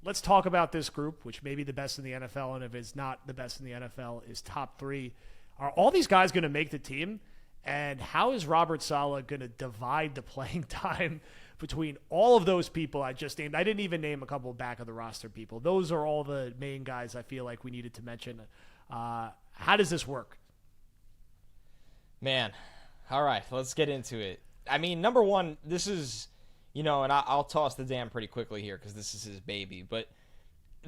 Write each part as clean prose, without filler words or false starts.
let's talk about this group, which may be the best in the NFL, and if it's not the best in the NFL, is top 3. Are all these guys going to make the team? And how is Robert Saleh going to divide the playing time between all of those people I just named? I didn't even name a couple back of the roster people. Those are all the main guys I feel like we needed to mention. How does this work? Man, all right, let's get into it. I mean, number one, this is, and I'll toss to Dan pretty quickly here because this is his baby. But,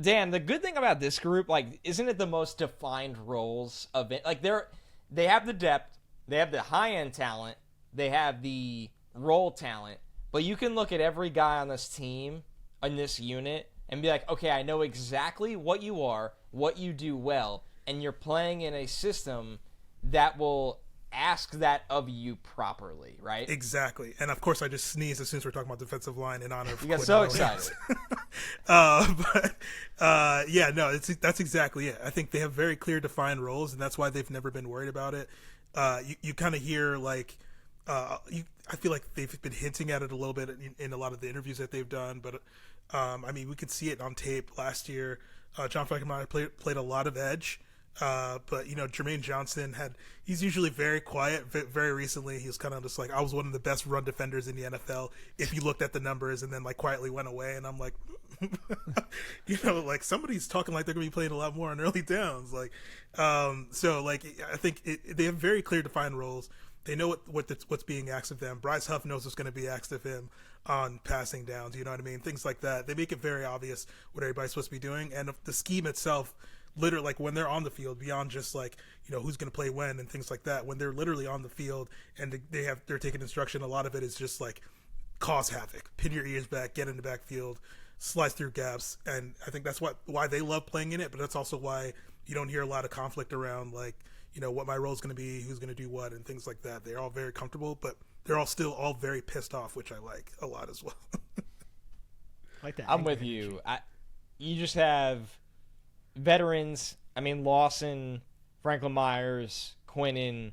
Dan, the good thing about this group, isn't it the most defined roles of it? They have the depth. They have the high-end talent. They have the role talent. But you can look at every guy on this team, in this unit, and be like, okay, I know exactly what you are, what you do well, and you're playing in a system that will ask that of you properly, right? Exactly. And, of course, I just sneezed as soon as we're talking about defensive line in honor of You got so excited. That's exactly it. I think they have very clear defined roles, and that's why they've never been worried about it. You kind of hear I feel like they've been hinting at it a little bit in a lot of the interviews that they've done, but we could see it on tape last year. John Frankenmeyer played a lot of edge, but Jermaine Johnson he's usually very quiet. Very recently, he was kind of just like, I was one of the best run defenders in the NFL if you looked at the numbers, and then quietly went away, and I'm like, somebody's talking like they're gonna be playing a lot more on early downs. I think they have very clear defined roles. They know what's being asked of them. Bryce Huff knows what's going to be asked of him on passing downs. You know what I mean? Things like that. They make it very obvious what everybody's supposed to be doing, and the scheme itself, literally, when they're on the field, beyond just who's going to play when and things like that. When they're literally on the field and they're taking instruction, a lot of it is just cause havoc, pin your ears back, get in the backfield, slice through gaps, and I think that's why they love playing in it. But that's also why you don't hear a lot of conflict around what my role is going to be, who's going to do what, and things like that. They're all very comfortable, but they're all still very pissed off, which I like a lot as well. Like that. I'm with you. You just have veterans. I mean, Lawson, Franklin Myers, Quinnen.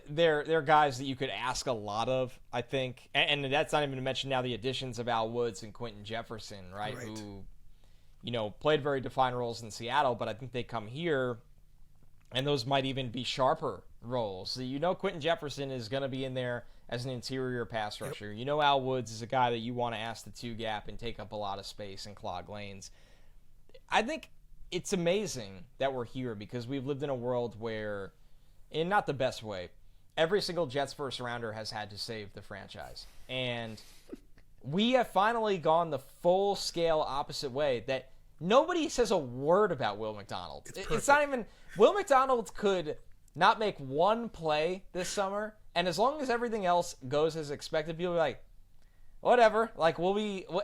They're guys that you could ask a lot of, I think. And that's not even to mention now the additions of Al Woods and Quentin Jefferson, right? Who, played very defined roles in Seattle, but I think they come here, and those might even be sharper roles. So Quentin Jefferson is going to be in there as an interior pass rusher. Yep. Al Woods is a guy that you want to ask the 2 gap and take up a lot of space and clog lanes. I think it's amazing that we're here because we've lived in a world where, in not the best way, every single Jets first rounder has had to save the franchise. And we have finally gone the full scale opposite way, that nobody says a word about Will McDonald. It's not even... Will McDonald could not make one play this summer, and as long as everything else goes as expected, people will be like, whatever.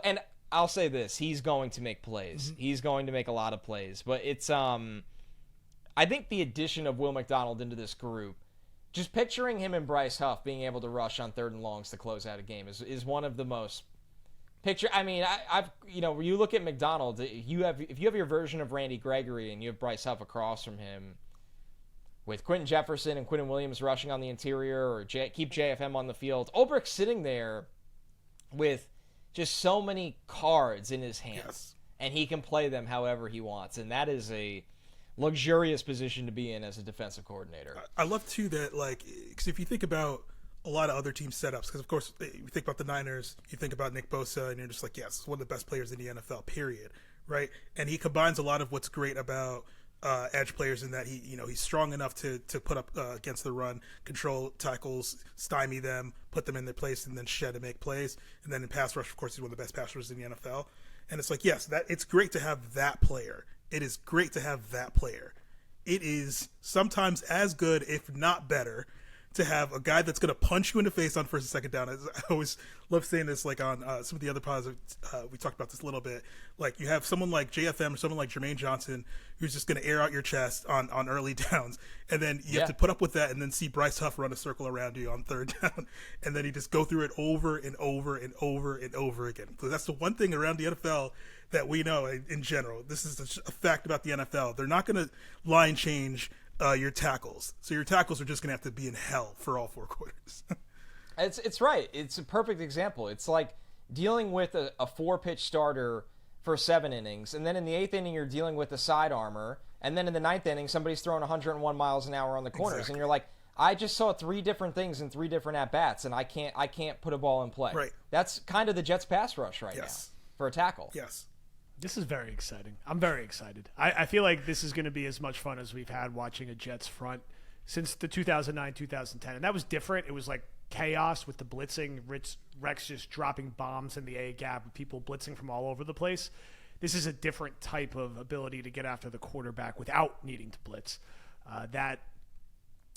And I'll say this, he's going to make plays. Mm-hmm. He's going to make a lot of plays. But it's, I think the addition of Will McDonald into this group, just picturing him and Bryce Huff being able to rush on 3rd and longs to close out a game is one of the most... you look at McDonald, if you have your version of Randy Gregory and you have Bryce Huff across from him with Quentin Jefferson and Quentin Williams rushing on the interior, or keep JFM on the field, Ulbricht's sitting there with just so many cards in his hands, and he can play them however he wants, and that is a luxurious position to be in as a defensive coordinator. I love too that because if you think about a lot of other team setups, because of course you think about the Niners, you think about Nick Bosa, and you're just like, yes, one of the best players in the NFL, period, right? And he combines a lot of what's great about edge players in that he's strong enough to put up against the run, control tackles, stymie them, put them in their place, and then shed and make plays. And then in pass rush, of course, he's one of the best pass rushers in the NFL. And it's it's great to have that player. It is great to have that player. It is sometimes as good, if not better, to have a guy that's going to punch you in the face on 1st and 2nd down. I always love saying this, on some of the other pods, we talked about this a little bit. You have someone like JFM or someone like Jermaine Johnson who's just going to air out your chest on early downs, and then you have to put up with that and then see Bryce Huff run a circle around you on 3rd down, and then he just go through it over and over and over and over again. So that's the one thing around the NFL that we know in general. This is a fact about the NFL. They're not going to line change your tackles. So your tackles are just going to have to be in hell for all 4 quarters. It's right. It's a perfect example. It's like dealing with a 4-pitch starter for 7 innings, and then in the 8th inning you're dealing with the side armor, and then in the 9th inning somebody's throwing 101 miles an hour on the corners, Exactly. and you're like, I just saw 3 different things in 3 different at bats, and I can't put a ball in play. Right. That's kind of the Jets pass rush right Yes. now for a tackle. Yes. This is very exciting. I'm very excited. I feel like this is going to be as much fun as we've had watching a Jets front since the 2009-2010. And that was different. It was like chaos with the blitzing, Rex just dropping bombs in the A gap, and people blitzing from all over the place. This is a different type of ability to get after the quarterback without needing to blitz. That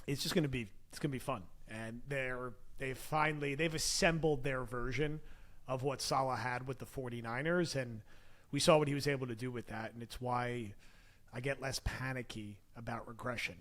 it's just going to be fun. And they've assembled their version of what Saleh had with the 49ers, and we saw what he was able to do with that, and it's why I get less panicky about regression.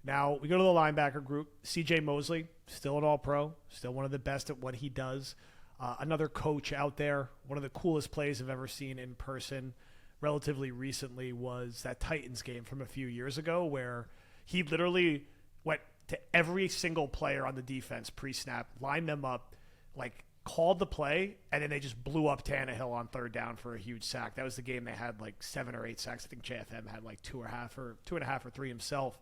Now, we go to the linebacker group. C.J. Mosley, still an all-pro, still one of the best at what he does. Another coach out there. One of the coolest plays I've ever seen in person relatively recently was that Titans game from a few years ago where he literally went to every single player on the defense pre-snap, lined them up, like called the play, and then they just blew up Tannehill on 3rd down for a huge sack. That was the game they had like 7 or 8 sacks. I think JFM had like 2.5 or 3 himself.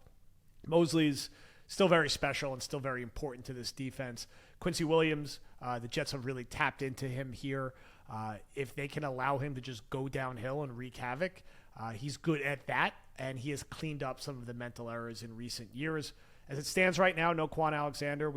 Mosley's still very special and still very important to this defense. Quincy Williams, the Jets have really tapped into him here. If they can allow him to just go downhill and wreak havoc, he's good at that, and he has cleaned up some of the mental errors in recent years. As it stands right now, no Quan Alexander.